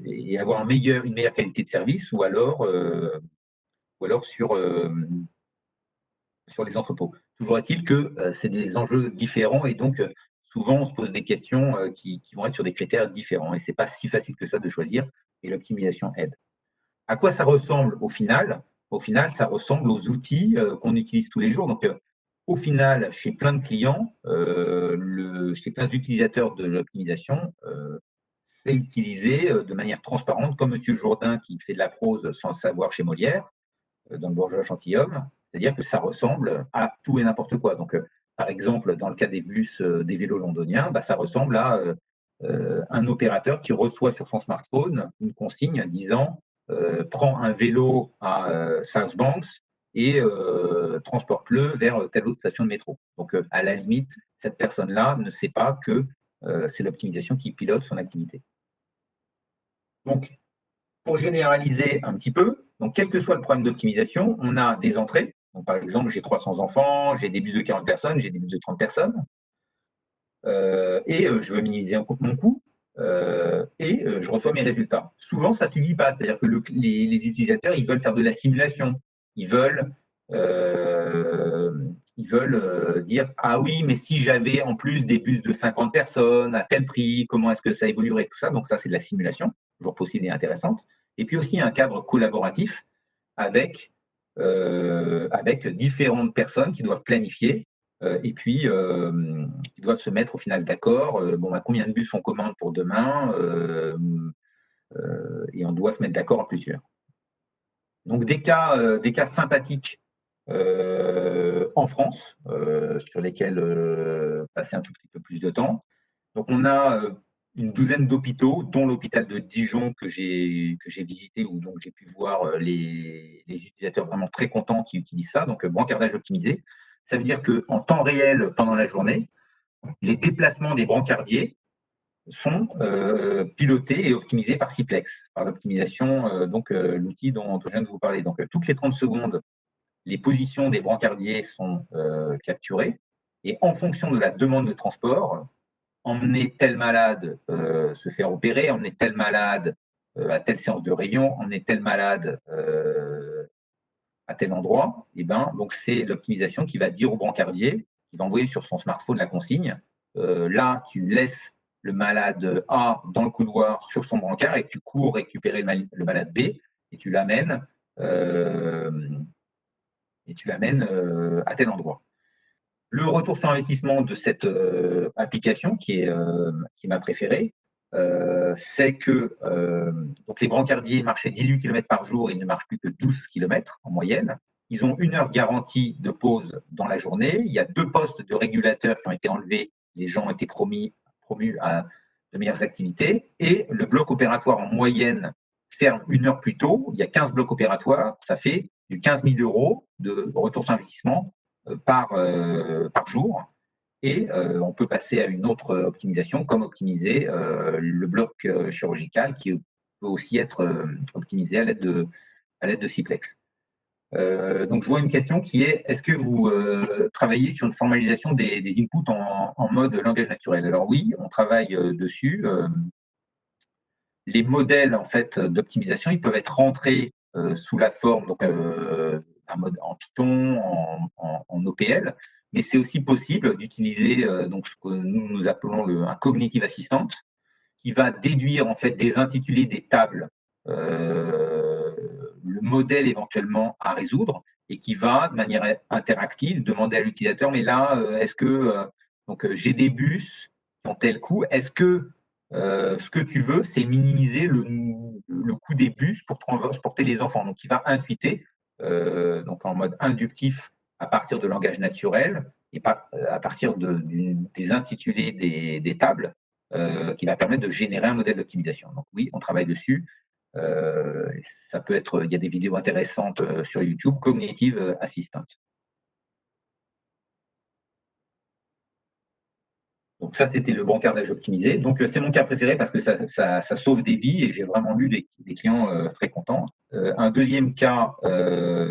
et avoir une meilleure qualité de service, ou alors sur les entrepôts. Toujours est-il que c'est des enjeux différents et donc souvent on se pose des questions qui vont être sur des critères différents et c'est pas si facile que ça de choisir et l'optimisation aide. À quoi ça ressemble au final? Au final, ça ressemble aux outils qu'on utilise tous les jours. Donc, au final, chez plein de clients, chez plein d'utilisateurs de l'optimisation, c'est utilisé de manière transparente, comme M. Jourdain qui fait de la prose sans le savoir chez Molière, dans le Bourgeois gentilhomme, c'est-à-dire que ça ressemble à tout et n'importe quoi. Donc, par exemple, dans le cas des bus, des vélos londoniens, bah, ça ressemble à un opérateur qui reçoit sur son smartphone une consigne disant prends un vélo à South Banks et transporte-le vers telle autre station de métro. Donc, à la limite, cette personne-là ne sait pas que c'est l'optimisation qui pilote son activité. Donc, pour généraliser un petit peu, donc quel que soit le problème d'optimisation, on a des entrées. Donc, par exemple, j'ai 300 enfants, j'ai des bus de 40 personnes, j'ai des bus de 30 personnes, et je veux minimiser mon coût, et je reçois mes résultats. Souvent, ça ne suffit pas, c'est-à-dire que les utilisateurs, ils veulent faire de la simulation. Ils veulent dire « Ah oui, mais si j'avais en plus des bus de 50 personnes, à tel prix, comment est-ce que ça évoluerait ?» Tout ça, donc ça, c'est de la simulation, toujours possible et intéressante. Et puis aussi un cadre collaboratif avec différentes personnes qui doivent planifier et puis qui doivent se mettre au final d'accord. Combien de bus on commande pour demain et on doit se mettre d'accord à plusieurs. Donc des cas sympathiques en France, sur lesquels passer un tout petit peu plus de temps. Donc on a une douzaine d'hôpitaux, dont l'hôpital de Dijon que j'ai visité, ou dont j'ai pu voir les utilisateurs vraiment très contents qui utilisent ça. Donc brancardage optimisé, ça veut dire qu'en temps réel, pendant la journée, les déplacements des brancardiers sont pilotés et optimisés par Ciplex, par l'optimisation, l'outil dont je viens de vous parler. Donc toutes les 30 secondes, les positions des brancardiers sont capturées, et en fonction de la demande de transport, emmener tel malade se faire opérer, emmener tel malade à telle séance de rayon, emmener tel malade à tel endroit, et donc c'est l'optimisation qui va dire au brancardier, qui va envoyer sur son smartphone la consigne. Là, tu laisses le malade A dans le couloir sur son brancard et tu cours récupérer le malade B et tu l'amènes à tel endroit. Le retour sur investissement de cette application, qui est ma préférée, c'est que donc les brancardiers marchaient 18 km par jour et ils ne marchent plus que 12 km en moyenne. Ils ont 1 heure garantie de pause dans la journée. Il y a 2 postes de régulateurs qui ont été enlevés. Les gens ont été promus à de meilleures activités. Et le bloc opératoire en moyenne ferme 1 heure plus tôt. Il y a 15 blocs opératoires. Ça fait du 15 000 € de retour sur investissement par jour. Et on peut passer à une autre optimisation, comme optimiser le bloc chirurgical, qui peut aussi être optimisé à l'aide de Ciplex. Donc, je vois une question qui est: est-ce que vous travaillez sur une formalisation des inputs en mode langage naturel? Alors oui, on travaille dessus. Les modèles en fait d'optimisation, ils peuvent être rentrés sous la forme donc un mode en Python, en OPL, mais c'est aussi possible d'utiliser donc ce que nous appelons un cognitive assistant, qui va déduire en fait des intitulés des tables le modèle éventuellement à résoudre, et qui va, de manière interactive, demander à l'utilisateur, mais là, est-ce que j'ai des bus qui ont tel coût, est-ce que ce que tu veux, c'est minimiser le coût des bus pour transporter les enfants. Donc, il va intuiter, donc en mode inductif, à partir de langage naturel et pas à partir des intitulés des tables, qui va permettre de générer un modèle d'optimisation. Donc oui, on travaille dessus. Ça peut être, il y a des vidéos intéressantes sur YouTube, Cognitive Assistant. Donc ça, c'était le brancardage optimisé. Donc c'est mon cas préféré parce que ça sauve des vies et j'ai vraiment eu des clients très contents. Un deuxième cas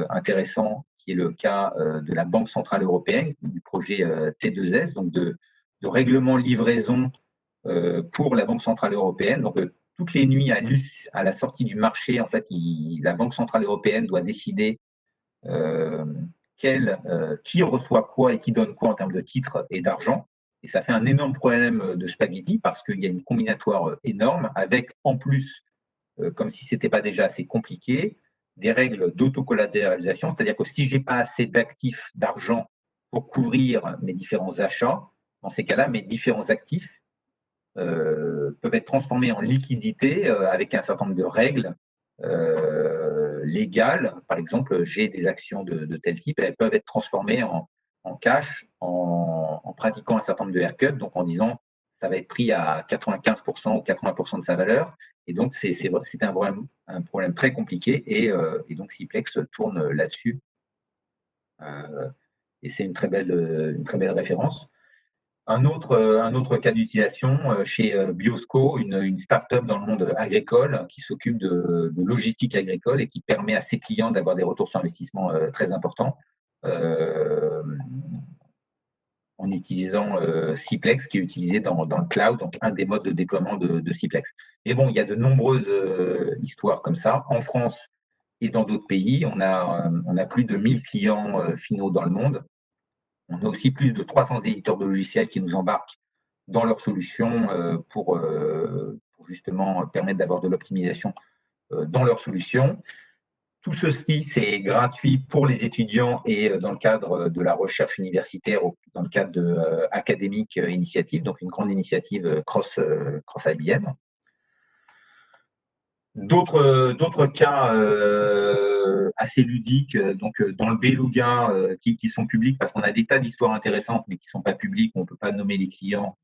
intéressant, qui est le cas de la Banque Centrale Européenne, du projet T2S, donc de règlement livraison pour la Banque Centrale Européenne. Donc toutes les nuits à la sortie du marché, en fait, la Banque Centrale Européenne doit décider qui reçoit quoi et qui donne quoi en termes de titres et d'argent. Et ça fait un énorme problème de spaghetti parce qu'il y a une combinatoire énorme avec, en plus, comme si ce n'était pas déjà assez compliqué, des règles d'autocollatéralisation, c'est-à-dire que si je n'ai pas assez d'actifs, d'argent pour couvrir mes différents achats, dans ces cas-là, mes différents actifs peuvent être transformés en liquidité avec un certain nombre de règles légales. Par exemple, j'ai des actions de tel type, elles peuvent être transformées en cash en pratiquant un certain nombre de haircuts, donc en disant ça va être pris à 95% ou 80% de sa valeur. Et donc, c'est un problème très compliqué et donc Ciplex tourne là-dessus. Et c'est une très belle référence. Un autre cas d'utilisation chez Biosco, une start-up dans le monde agricole qui s'occupe de logistique agricole et qui permet à ses clients d'avoir des retours sur investissement très importants en utilisant Ciplex, qui est utilisé dans le cloud, donc un des modes de déploiement de Ciplex. Mais bon, il y a de nombreuses histoires comme ça. En France et dans d'autres pays, on a plus de 1000 clients finaux dans le monde. On a aussi plus de 300 éditeurs de logiciels qui nous embarquent dans leurs solutions pour justement permettre d'avoir de l'optimisation dans leurs solutions. Tout ceci, c'est gratuit pour les étudiants et dans le cadre de la recherche universitaire, dans le cadre de Academic Initiative, donc une grande initiative cross IBM. D'autres cas assez ludiques, donc dans le Beluga, qui sont publics parce qu'on a des tas d'histoires intéressantes, mais qui ne sont pas publiques, on ne peut pas nommer les clients,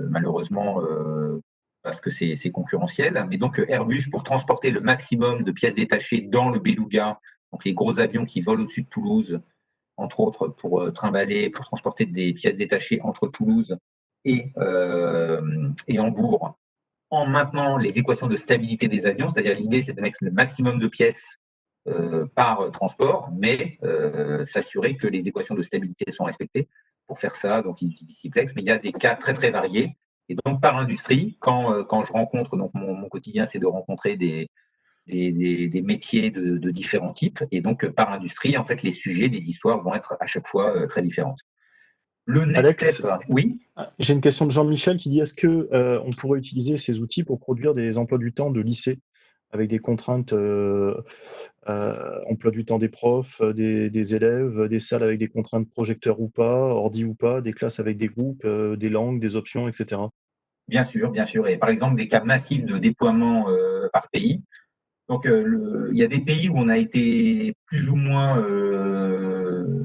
malheureusement, parce que c'est concurrentiel. Mais donc Airbus, pour transporter le maximum de pièces détachées dans le Beluga, donc les gros avions qui volent au-dessus de Toulouse, entre autres pour pour transporter des pièces détachées entre Toulouse et Hambourg, en maintenant les équations de stabilité des avions, c'est-à-dire l'idée c'est de mettre le maximum de pièces par transport, mais s'assurer que les équations de stabilité sont respectées. Pour faire ça, donc ils utilisent Ciplex, mais il y a des cas très très variés. Et donc par industrie, quand je rencontre, donc mon quotidien c'est de rencontrer des métiers de différents types, et donc par industrie, en fait les sujets, les histoires vont être à chaque fois très différentes. Le next Alex, step, oui. J'ai une question de Jean-Michel qui dit est-ce que on pourrait utiliser ces outils pour produire des emplois du temps de lycée avec des contraintes emploi du temps des profs, des élèves, des salles avec des contraintes projecteurs ou pas, ordi ou pas, des classes avec des groupes, des langues, des options, etc. Bien sûr, bien sûr. Et par exemple, des cas massifs de déploiement par pays. Donc, il y a des pays où on a été plus ou moins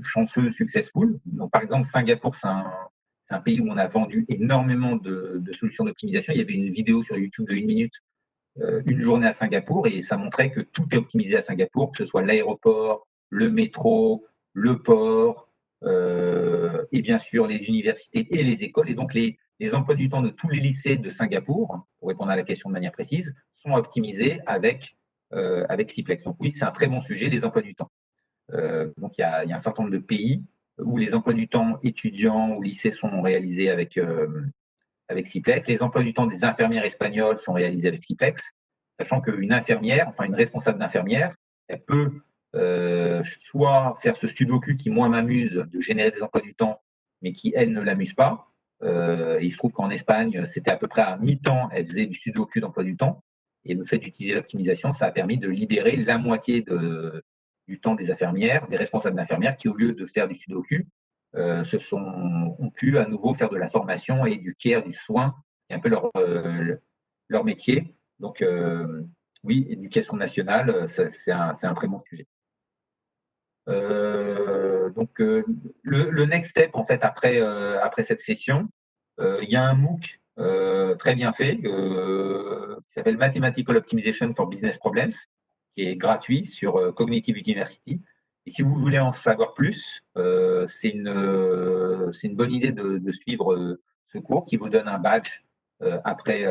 chanceux, successful. Donc, par exemple, Singapour, c'est un pays où on a vendu énormément de solutions d'optimisation. Il y avait une vidéo sur YouTube de 1 minute, une journée à Singapour, et ça montrait que tout est optimisé à Singapour, que ce soit l'aéroport, le métro, le port, et bien sûr les universités et les écoles. Et donc, les emplois du temps de tous les lycées de Singapour, pour répondre à la question de manière précise, sont optimisés avec Ciplex. Donc oui, c'est un très bon sujet, les emplois du temps. Donc il y a un certain nombre de pays où les emplois du temps étudiants ou lycées sont réalisés avec Ciplex. Les emplois du temps des infirmières espagnoles sont réalisés avec Ciplex, sachant qu'une infirmière, enfin une responsable d'infirmière, elle peut soit faire ce sudoku qui, moi, m'amuse de générer des emplois du temps, mais qui, elle, ne l'amuse pas. Il se trouve qu'en Espagne, c'était à peu près à mi-temps, elle faisait du sudoku d'emploi du temps. Et le fait d'utiliser l'optimisation, ça a permis de libérer la moitié du temps des infirmières, des responsables d'infirmières qui, au lieu de faire du sudoku, ont pu à nouveau faire de la formation et du care, du soin, c'est un peu leur métier. Donc, oui, éducation nationale, c'est un très bon sujet. Donc, le next step, en fait, après cette session, il y a un MOOC très bien fait qui s'appelle Mathematical Optimization for Business Problems, qui est gratuit sur Cognitive University. Et si vous voulez en savoir plus, c'est une bonne idée de suivre ce cours qui vous donne un badge après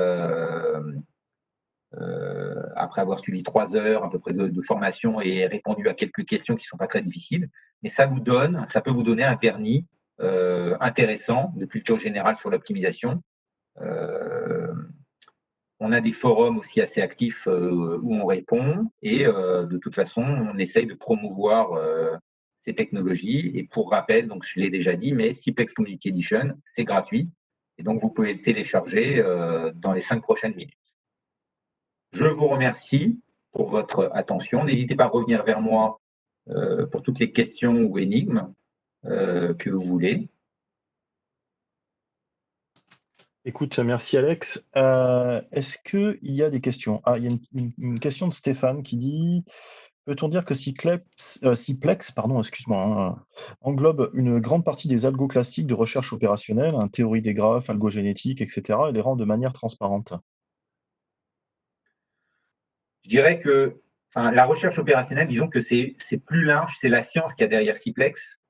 avoir suivi 3 heures à peu près de formation et répondu à quelques questions qui ne sont pas très difficiles. Mais ça peut vous donner un vernis intéressant de culture générale sur l'optimisation. On a des forums aussi assez actifs où on répond et de toute façon, on essaye de promouvoir ces technologies. Et pour rappel, donc je l'ai déjà dit, mais Ciplex Community Edition, c'est gratuit. Et donc, vous pouvez le télécharger dans les 5 prochaines minutes. Je vous remercie pour votre attention. N'hésitez pas à revenir vers moi pour toutes les questions ou énigmes que vous voulez. Écoute, merci Alex. Est-ce qu'il y a des questions? Il y a une question de Stéphane qui dit: peut-on dire que Ciplex, englobe une grande partie des algos classiques de recherche opérationnelle, théorie des graphes, algogénétique, etc., et les rend de manière transparente? Je dirais que la recherche opérationnelle, disons que c'est plus large, c'est la science qu'il y a derrière Ciplex,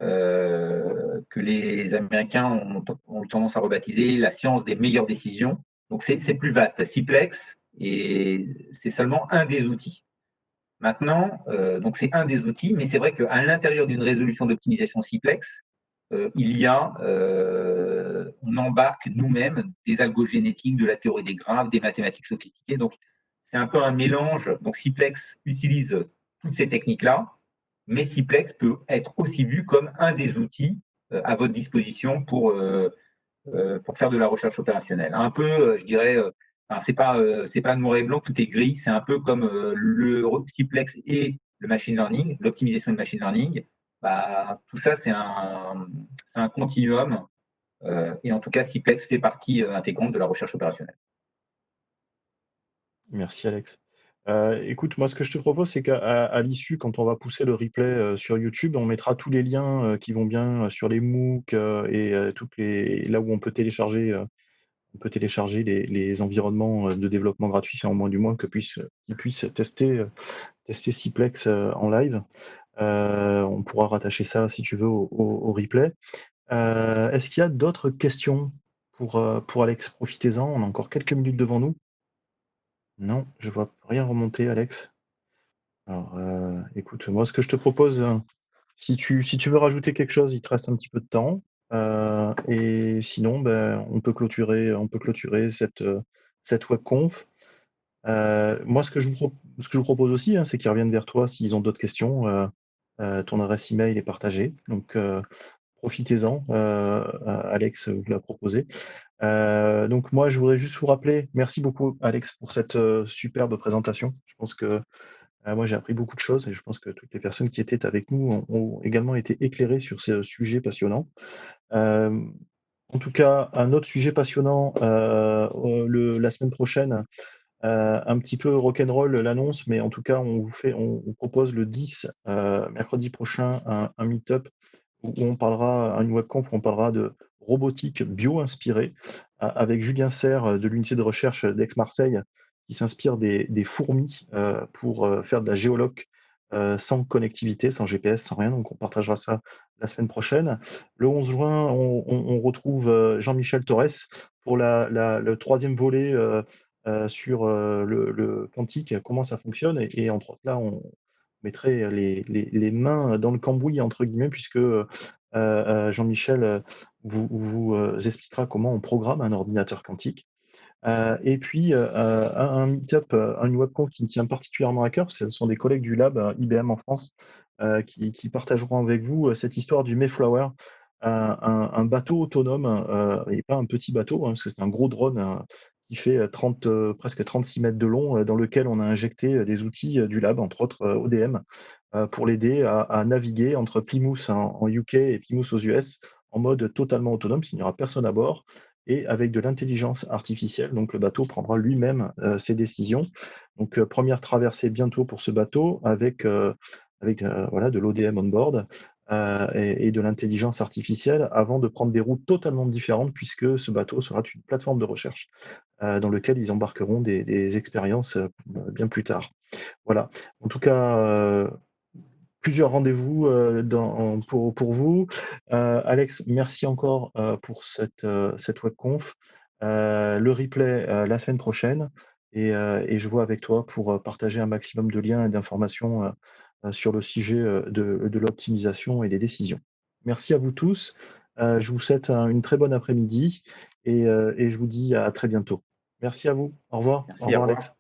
que les Américains ont tendance à rebaptiser la science des meilleures décisions. Donc, c'est plus vaste. Ciplex, c'est seulement un des outils. Maintenant, donc c'est un des outils, mais c'est vrai qu'à l'intérieur d'une résolution d'optimisation Ciplex, on embarque nous-mêmes des algos génétiques, de la théorie des graphes, des mathématiques sophistiquées. Donc, c'est un peu un mélange. Donc, Ciplex utilise toutes ces techniques-là, mais Ciplex peut être aussi vu comme un des outils à votre disposition pour faire de la recherche opérationnelle. Un peu, je dirais, c'est pas noir et blanc, tout est gris. C'est un peu comme le Ciplex et le machine learning, l'optimisation de machine learning. Tout ça, c'est un continuum. Et en tout cas, Ciplex fait partie intégrante de la recherche opérationnelle. Merci Alex. Écoute, moi ce que je te propose, c'est qu'à l'issue, quand on va pousser le replay sur YouTube, on mettra tous les liens qui vont bien sur les MOOC et là où on peut télécharger les environnements de développement gratuits, enfin, au moins du moins qu'ils puissent tester Ciplex en live. On pourra rattacher ça, si tu veux, au replay. Est-ce qu'il y a d'autres questions pour Alex? Profitez-en, on a encore quelques minutes devant nous. Non, je vois rien remonter, Alex. Alors, écoute, moi, ce que je te propose, si tu veux rajouter quelque chose, il te reste un petit peu de temps. Et sinon, on peut clôturer cette webconf. Moi, ce que je vous propose aussi, c'est qu'ils reviennent vers toi s'ils ont d'autres questions. Ton adresse email est partagée, donc profitez-en. Alex vous l'a proposé. Donc moi, je voudrais juste vous rappeler, merci beaucoup Alex pour cette superbe présentation. Je pense que moi, j'ai appris beaucoup de choses et je pense que toutes les personnes qui étaient avec nous ont également été éclairées sur ce sujet passionnant. En tout cas, un autre sujet passionnant la semaine prochaine, un petit peu rock'n'roll l'annonce, mais en tout cas, on propose le 10, mercredi prochain, un meet-up où on parlera, une webconf où on parlera de robotique bio-inspirée avec Julien Serre de l'unité de recherche d'Aix-Marseille qui s'inspire des fourmis pour faire de la géoloc sans connectivité, sans GPS, sans rien. Donc on partagera ça la semaine prochaine. Le 11 juin, on retrouve Jean-Michel Torres pour le troisième volet sur le quantique, comment ça fonctionne. Et entre autres, là, on mettrait les mains dans le cambouis, entre guillemets, puisque Jean-Michel vous expliquera comment on programme un ordinateur quantique. Et puis, un meet-up, une webconf qui me tient particulièrement à cœur, ce sont des collègues du lab IBM en France qui partageront avec vous cette histoire du Mayflower, un bateau autonome, et pas un petit bateau, parce que c'est un gros drone qui fait presque 36 mètres de long, dans lequel on a injecté des outils du lab, entre autres ODM, pour l'aider à naviguer entre Plymouth en UK et Plymouth aux US en mode totalement autonome, s'il n'y aura personne à bord, et avec de l'intelligence artificielle. Donc le bateau prendra lui-même ses décisions. Donc première traversée bientôt pour ce bateau avec voilà, de l'ODM on board et de l'intelligence artificielle avant de prendre des routes totalement différentes puisque ce bateau sera une plateforme de recherche dans lequel ils embarqueront des expériences bien plus tard. Voilà. En tout cas, plusieurs rendez-vous pour vous. Alex, merci encore pour cette webconf. Le replay la semaine prochaine et je vois avec toi pour partager un maximum de liens et d'informations sur le sujet de l'optimisation et des décisions. Merci à vous tous. Je vous souhaite une très bonne après-midi et je vous dis à très bientôt. Merci à vous. Au revoir. Merci, Au revoir, au revoir. Alex.